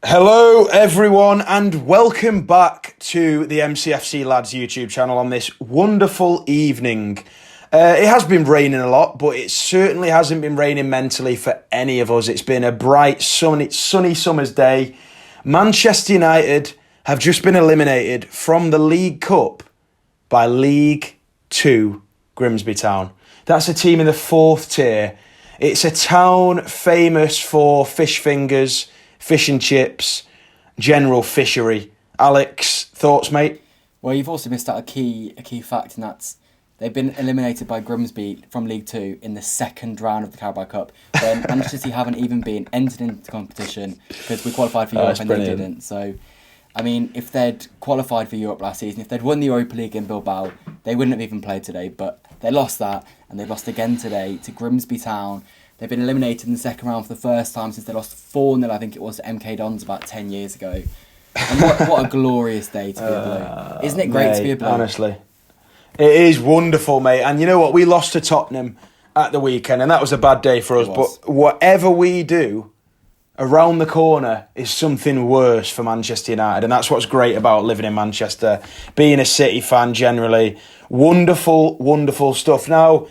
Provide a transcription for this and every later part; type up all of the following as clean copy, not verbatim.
Hello, everyone, and welcome back to the MCFC Lads YouTube channel on this wonderful evening. It has been raining a lot, but it certainly hasn't been raining mentally for any of us. It's been a bright, sunny summer's day. Manchester United have just been eliminated from the League Cup by League Two Grimsby Town. That's a team in the fourth tier. It's a town famous for fish fingers, fish and chips, general fishery. Alex, thoughts, mate? Well, you've also missed out a key fact, and that's they've been eliminated by Grimsby from League Two in the second round of the Carabao Cup, when Manchester City haven't even been entered into the competition because we qualified for Europe and they didn't. So, I mean, if they'd qualified for Europe last season, if they'd won the Europa League in Bilbao, they wouldn't have even played today. But they lost that, and they lost again today to Grimsby Town. They've been eliminated in the second round for the first time since they lost 4-0, I think it was, to MK Dons about 10 years ago. And what a glorious day to be a Blue. Isn't it great to be a Blue? Honestly, it is wonderful, mate. And you know what? We lost to Tottenham at the weekend, and that was a bad day for us. But whatever we do, around the corner is something worse for Manchester United. And that's what's great about living in Manchester, being a City fan generally. Wonderful, wonderful stuff. Now,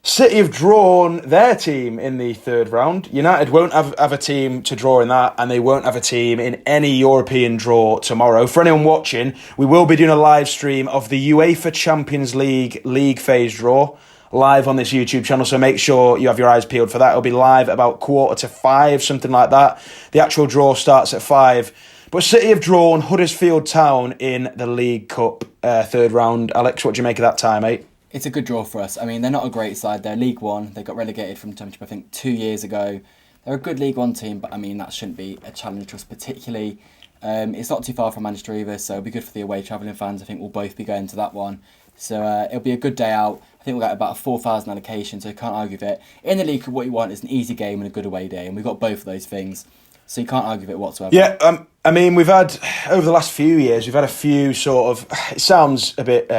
City have drawn their team in the third round. United won't have a team to draw in that, and they won't have a team in any European draw tomorrow. For anyone watching, we will be doing a live stream of the UEFA Champions League phase draw live on this YouTube channel, so make sure you have your eyes peeled for that. It'll be live about 4:45, something like that. The actual draw starts at 5. But City have drawn Huddersfield Town in the League Cup third round. Alex, what do you make of that tie, mate? It's a good draw for us. I mean, they're not a great side. They're League One. They got relegated from Championship, I think, 2 years ago. They're a good League One team, but I mean, that shouldn't be a challenge to us particularly. It's not too far from Manchester either, so it'll be good for the away travelling fans. I think we'll both be going to that one. So it'll be a good day out. I think we'll get about a 4,000 allocation, so you can't argue with it. In the league, what you want is an easy game and a good away day, and we've got both of those things. So you can't argue with it whatsoever. Yeah, I mean, we've had, over the last few years, we've had a few sort of, it sounds a bit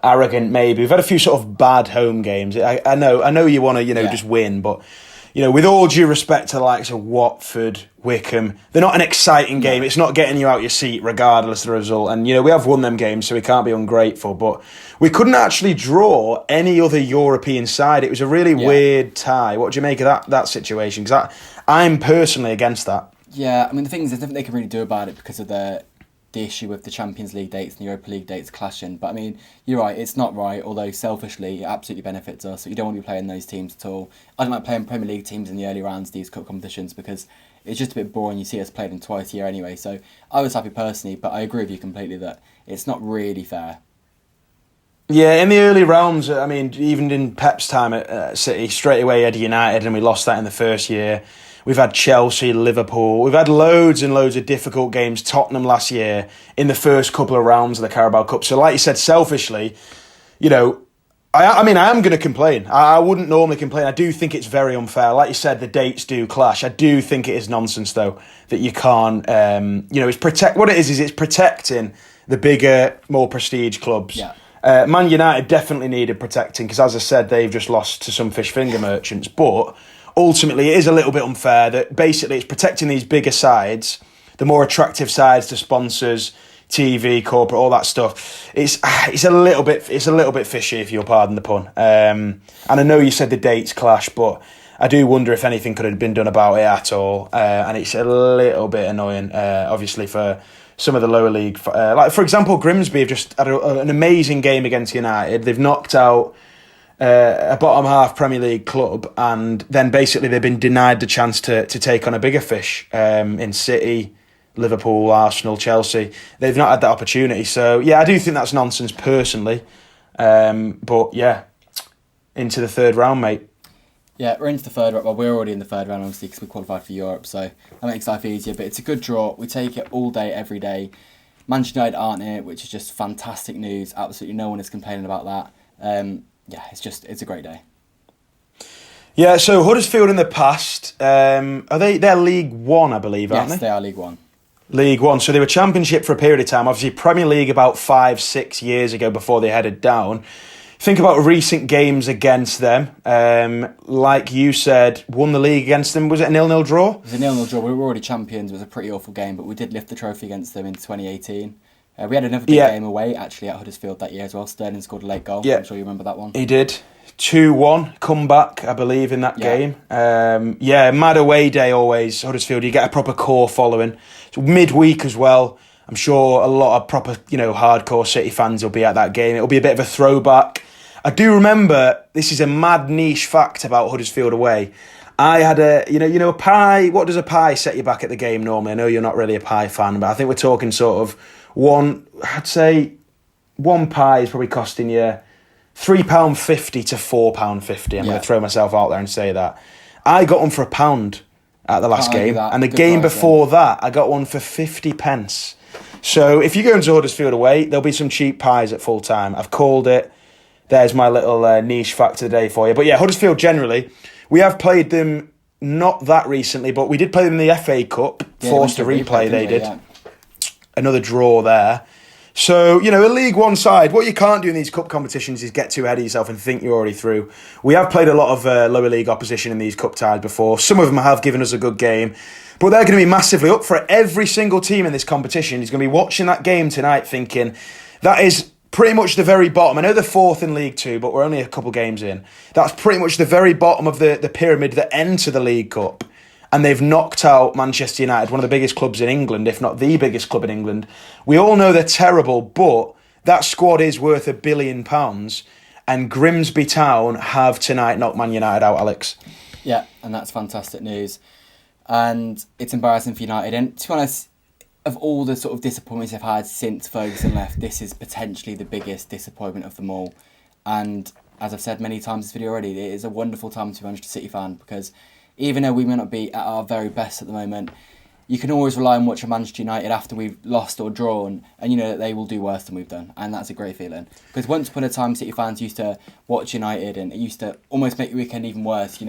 arrogant maybe, we've had a few sort of bad home games. I know you want to, just win, but, with all due respect to the likes of Watford, Wickham, they're not an exciting game. It's not getting you out your seat regardless of the result. And, we have won them games, so we can't be ungrateful. But we couldn't actually draw any other European side. It was a really weird tie. What do you make of that situation? Because I'm personally against that. Yeah, I mean, the thing is, there's nothing they can really do about it because of the issue with the Champions League dates and the Europa League dates clashing. But I mean, you're right, it's not right, although selfishly it absolutely benefits us. So you don't want to be playing those teams at all. I don't like playing Premier League teams in the early rounds of these cup competitions because it's just a bit boring. You see us play them twice a year anyway. So I was happy personally, but I agree with you completely that it's not really fair. Yeah, in the early rounds, I mean, even in Pep's time at City, straight away he had United and we lost that in the first year. We've had Chelsea, Liverpool. We've had loads and loads of difficult games. Tottenham last year in the first couple of rounds of the Carabao Cup. So like you said, selfishly, I am going to complain. I wouldn't normally complain. I do think it's very unfair. Like you said, the dates do clash. I do think it is nonsense, though, that you can't, what it is it's protecting the bigger, more prestige clubs. Yeah. Man United definitely needed protecting because, as I said, they've just lost to some fish finger merchants. But ultimately, it is a little bit unfair that basically it's protecting these bigger sides, the more attractive sides to sponsors, TV, corporate, all that stuff. It's a little bit fishy, if you'll pardon the pun. And I know you said the dates clash, but I do wonder if anything could have been done about it at all. And it's a little bit annoying, obviously, for some of the lower league. Like, for example, Grimsby have just had an amazing game against United. They've knocked out a bottom half Premier League club, and then basically they've been denied the chance to take on a bigger fish in City, Liverpool, Arsenal, Chelsea. They've not had that opportunity. So yeah, I do think that's nonsense personally. But yeah, into the third round, mate. Yeah, we're into the third round. Well, we're already in the third round, obviously, because we qualified for Europe, so that makes life easier. But it's a good draw. We take it all day, every day. Manchester United aren't here, which is just fantastic news. Absolutely no one is complaining about that. Yeah, it's a great day. Yeah, so Huddersfield in the past, they're League One, I believe, aren't they? Yes, they are League One. League One. So they were Championship for a period of time. Obviously, Premier League about 5-6 years ago before they headed down. think about recent games against them. Like you said, won the league against them. Was it a 0-0 draw? It was a 0-0 draw. We were already champions. It was a pretty awful game, but we did lift the trophy against them in 2018. We had another big game away, actually, at Huddersfield that year as well. Sterling scored a late goal. I'm sure you remember that one. He did. 2-1 comeback, I believe, in that game. Mad away day always, Huddersfield. You get a proper core following. So midweek as well. I'm sure a lot of proper, hardcore City fans will be at that game. It'll be a bit of a throwback. I do remember, this is a mad niche fact about Huddersfield away. I had a pie. What does a pie set you back at the game normally? I know you're not really a pie fan, but I think we're talking sort of I'd say one pie is probably costing you £3.50 to £4.50. I'm going to throw myself out there and say that. I got one for £1 at the last game, and the game before that, I got one for 50 pence. So if you go into Huddersfield away, there'll be some cheap pies at full time. I've called it. There's my little niche fact of the day for you. But yeah, Huddersfield generally, we have played them not that recently, but we did play them in the FA Cup, forced a replay they did. Yeah. Another draw there. So, a League One side, what you can't do in these cup competitions is get too ahead of yourself and think you're already through. We have played a lot of lower league opposition in these cup ties before. Some of them have given us a good game, but they're going to be massively up for it. Every single team in this competition is going to be watching that game tonight thinking, that is pretty much the very bottom. I know they're fourth in League Two, but we're only a couple games in. That's pretty much the very bottom of the pyramid that enter the League Cup. And they've knocked out Manchester United, one of the biggest clubs in England, if not the biggest club in England. We all know they're terrible, but that squad is worth £1 billion. And Grimsby Town have tonight knocked Man United out, Alex. Yeah, and that's fantastic news. And it's embarrassing for United. And to be honest, of all the sort of disappointments they've had since Ferguson left, this is potentially the biggest disappointment of them all. And as I've said many times in this video already, it is a wonderful time to be a Manchester City fan, because even though we may not be at our very best at the moment, you can always rely on watching Manchester United after we've lost or drawn, and you know that they will do worse than we've done, and that's a great feeling. Because once upon a time, City fans used to watch United, and it used to almost make the weekend even worse.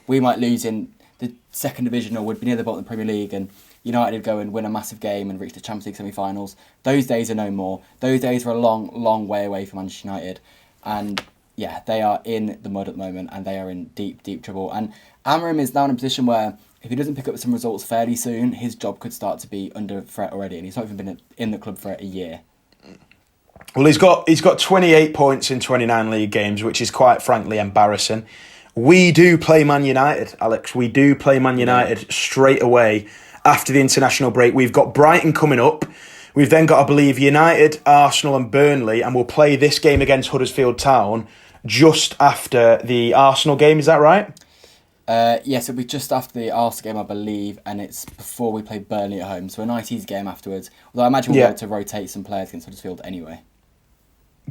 We might lose in the second division or would be near the bottom of the Premier League, and United would go and win a massive game and reach the Champions League semi-finals. Those days are no more. Those days are a long, long way away from Manchester United, and yeah, they are in the mud at the moment, and they are in deep, deep trouble. And Amorim is now in a position where if he doesn't pick up some results fairly soon, his job could start to be under threat already, and he's not even been in the club for a year. Well, he's got 28 points in 29 league games, which is quite frankly embarrassing. We do play Man United, Alex. We do play Man United straight away after the international break. We've got Brighton coming up. We've then got, I believe, United, Arsenal and Burnley, and we'll play this game against Huddersfield Town just after the Arsenal game. Is that right? Yes, it'll be just after the Arsenal game, I believe, and it's before we play Burnley at home. So a nice easy game afterwards. Although I imagine we'll be able to rotate some players against Huddersfield anyway.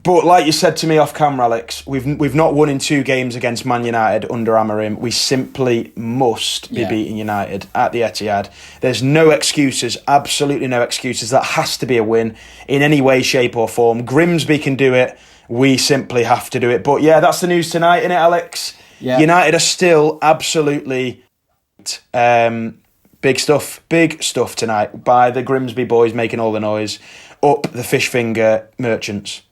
But like you said to me off camera, Alex, we've not won in 2 games against Man United under Amorim. We simply must be beating United at the Etihad. There's no excuses, absolutely no excuses. That has to be a win in any way, shape or form. Grimsby can do it. We simply have to do it. But yeah, that's the news tonight, innit, Alex? Yeah. United are still absolutely big stuff tonight by the Grimsby boys making all the noise up the fish finger merchants.